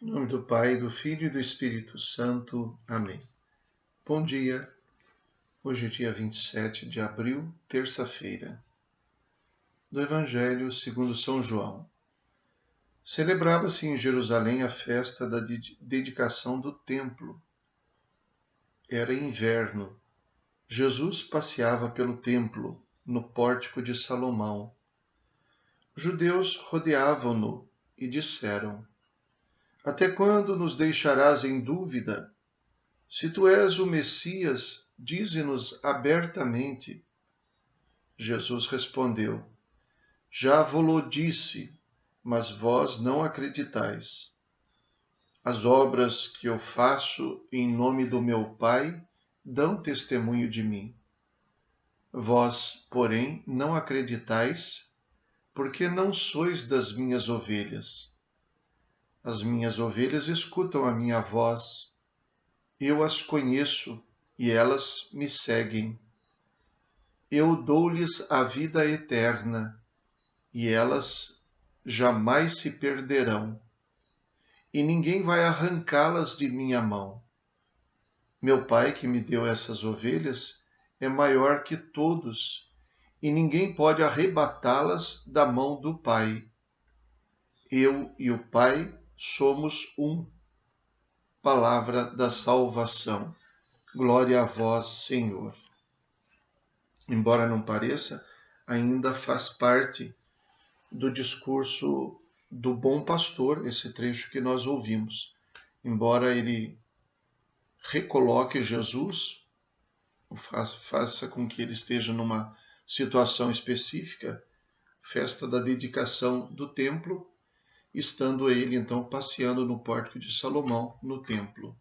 Em nome do Pai, do Filho e do Espírito Santo. Amém. Bom dia. Hoje é dia 27 de abril, terça-feira. Do Evangelho segundo São João. Celebrava-se em Jerusalém a festa da dedicação do templo. Era inverno. Jesus passeava pelo templo, no pórtico de Salomão. Os judeus rodeavam-no e disseram: Até quando nos deixarás em dúvida? Se tu és o Messias, dize-nos abertamente. Jesus respondeu: Já vo-lo disse, mas vós não acreditais. As obras que eu faço em nome do meu Pai dão testemunho de mim. Vós, porém, não acreditais, porque não sois das minhas ovelhas. As minhas ovelhas escutam a minha voz. Eu as conheço e elas me seguem. Eu dou-lhes a vida eterna e elas jamais se perderão, e ninguém vai arrancá-las de minha mão. Meu Pai, que me deu essas ovelhas, é maior que todos, e ninguém pode arrebatá-las da mão do Pai. Eu e o Pai somos um. Palavra da salvação. Glória a vós, Senhor. Embora não pareça, ainda faz parte do discurso do bom pastor, esse trecho que nós ouvimos. Embora ele recoloque Jesus, faça com que ele esteja numa situação específica, festa da dedicação do templo, estando ele então passeando no pórtico de Salomão, no templo.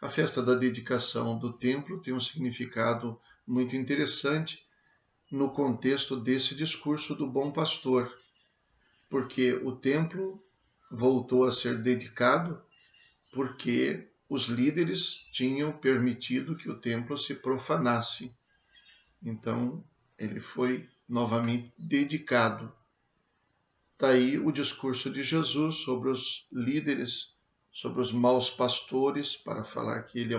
A festa da dedicação do templo tem um significado muito interessante no contexto desse discurso do bom pastor, porque o templo voltou a ser dedicado porque os líderes tinham permitido que o templo se profanasse. Então, ele foi novamente dedicado. Daí o discurso de Jesus sobre os líderes, sobre os maus pastores, para falar que ele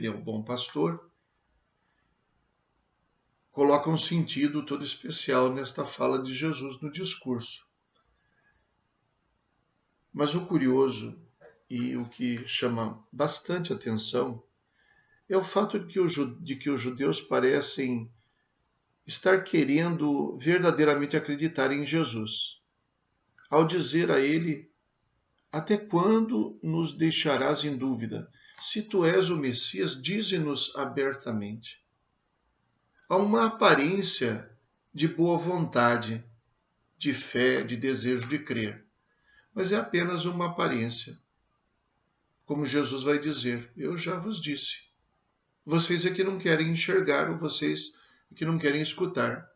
é um bom pastor, coloca um sentido todo especial nesta fala de Jesus no discurso. Mas o curioso e o que chama bastante atenção é o fato de que os judeus parecem estar querendo verdadeiramente acreditar em Jesus. Ao dizer a ele: Até quando nos deixarás em dúvida? Se tu és o Messias, dize-nos abertamente. Há uma aparência de boa vontade, de fé, de desejo de crer, mas é apenas uma aparência. Como Jesus vai dizer: Eu já vos disse. Vocês é que não querem enxergar, ou vocês é que não querem escutar.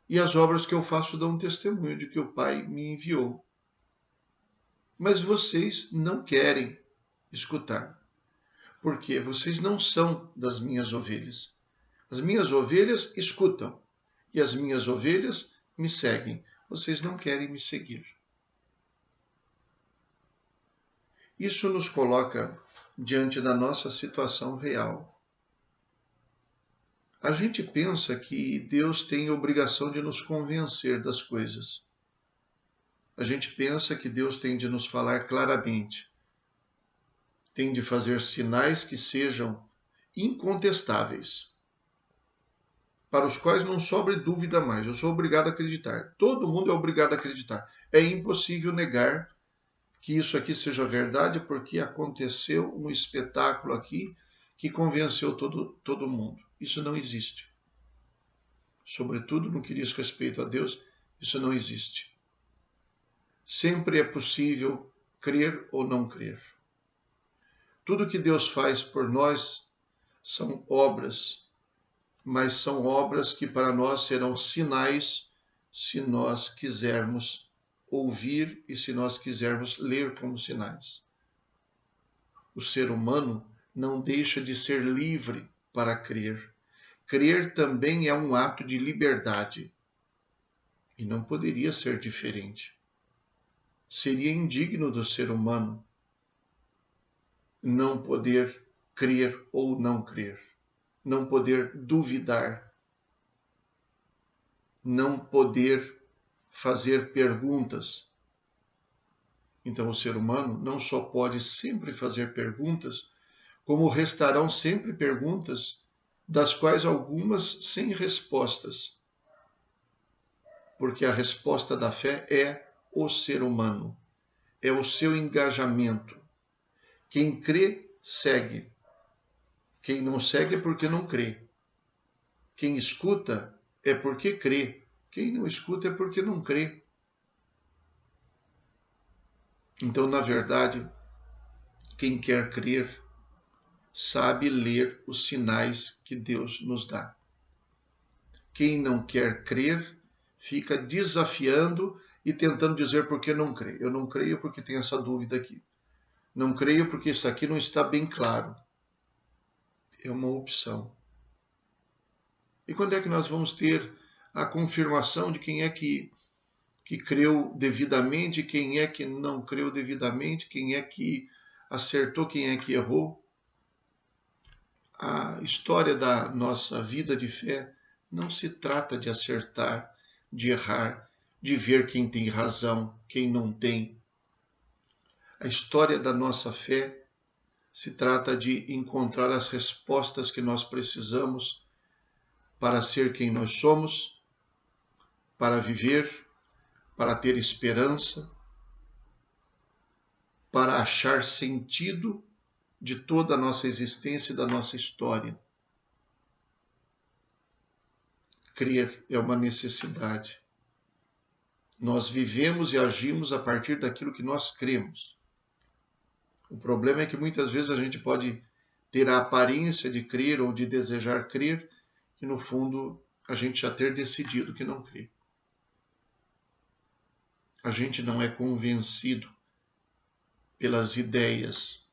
E as obras que eu faço dão testemunho de que o Pai me enviou. Mas vocês não querem escutar, porque vocês não são das minhas ovelhas. As minhas ovelhas escutam, e as minhas ovelhas me seguem. Vocês não querem me seguir. Isso nos coloca diante da nossa situação real. A gente pensa que Deus tem obrigação de nos convencer das coisas. A gente pensa que Deus tem de nos falar claramente. Tem de fazer sinais que sejam incontestáveis, para os quais não sobre dúvida mais. Eu sou obrigado a acreditar. Todo mundo é obrigado a acreditar. É impossível negar que isso aqui seja verdade, porque aconteceu um espetáculo aqui que convenceu todo mundo. Isso não existe. Sobretudo no que diz respeito a Deus, isso não existe. Sempre é possível crer ou não crer. Tudo que Deus faz por nós são obras, mas são obras que para nós serão sinais se nós quisermos ouvir e se nós quisermos ler como sinais. O ser humano não deixa de ser livre para crer. Crer também é um ato de liberdade. E não poderia ser diferente. Seria indigno do ser humano não poder crer ou não crer, não poder duvidar, não poder fazer perguntas. Então, o ser humano não só pode sempre fazer perguntas, como restarão sempre perguntas, das quais algumas sem respostas, porque a resposta da fé é o ser humano, é o seu engajamento. Quem crê, segue. Quem não segue é porque não crê. Quem escuta é porque crê. Quem não escuta é porque não crê. Então, na verdade, quem quer crer sabe ler os sinais que Deus nos dá. Quem não quer crer fica desafiando e tentando dizer por que não crê. Eu não creio porque tenho essa dúvida aqui. Não creio porque isso aqui não está bem claro. É uma opção. E quando é que nós vamos ter a confirmação de quem é que creu devidamente, quem é que não creu devidamente, quem é que acertou, quem é que errou? A história da nossa vida de fé não se trata de acertar, de errar, de ver quem tem razão, quem não tem. A história da nossa fé se trata de encontrar as respostas que nós precisamos para ser quem nós somos, para viver, para ter esperança, para achar sentido de toda a nossa existência e da nossa história. Crer é uma necessidade. Nós vivemos e agimos a partir daquilo que nós cremos. O problema é que muitas vezes a gente pode ter a aparência de crer ou de desejar crer e no fundo a gente já ter decidido que não crê. A gente não é convencido pelas ideias.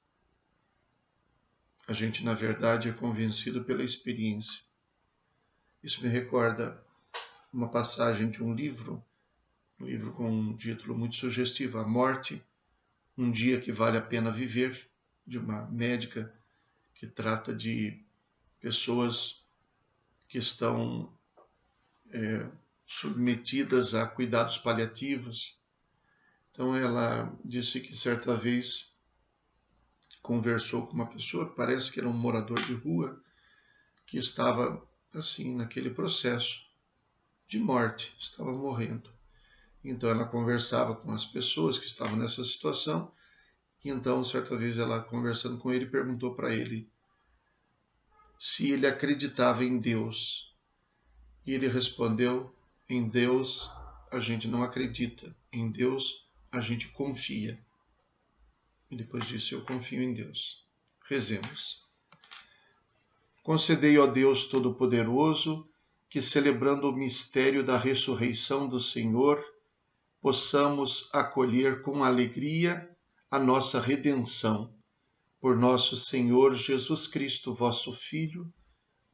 A gente, na verdade, é convencido pela experiência. Isso me recorda uma passagem de um livro com um título muito sugestivo, A Morte, um dia que vale a pena viver, de uma médica que trata de pessoas que estão submetidas a cuidados paliativos. Então ela disse que certa vez conversou com uma pessoa, parece que era um morador de rua, que estava assim naquele processo de morte, estava morrendo. Então ela conversava com as pessoas que estavam nessa situação, e então certa vez ela conversando com ele perguntou para ele se ele acreditava em Deus. E ele respondeu: em Deus a gente não acredita, em Deus a gente confia. E depois disse: eu confio em Deus. Rezemos. Concedei, ó Deus Todo-Poderoso, que celebrando o mistério da ressurreição do Senhor, possamos acolher com alegria a nossa redenção. Por nosso Senhor Jesus Cristo, vosso Filho,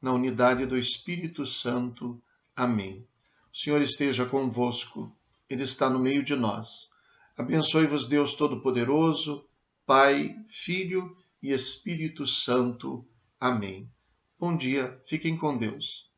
na unidade do Espírito Santo. Amém. O Senhor esteja convosco, Ele está no meio de nós. Abençoe-vos Deus Todo-Poderoso, Pai, Filho e Espírito Santo. Amém. Bom dia, fiquem com Deus.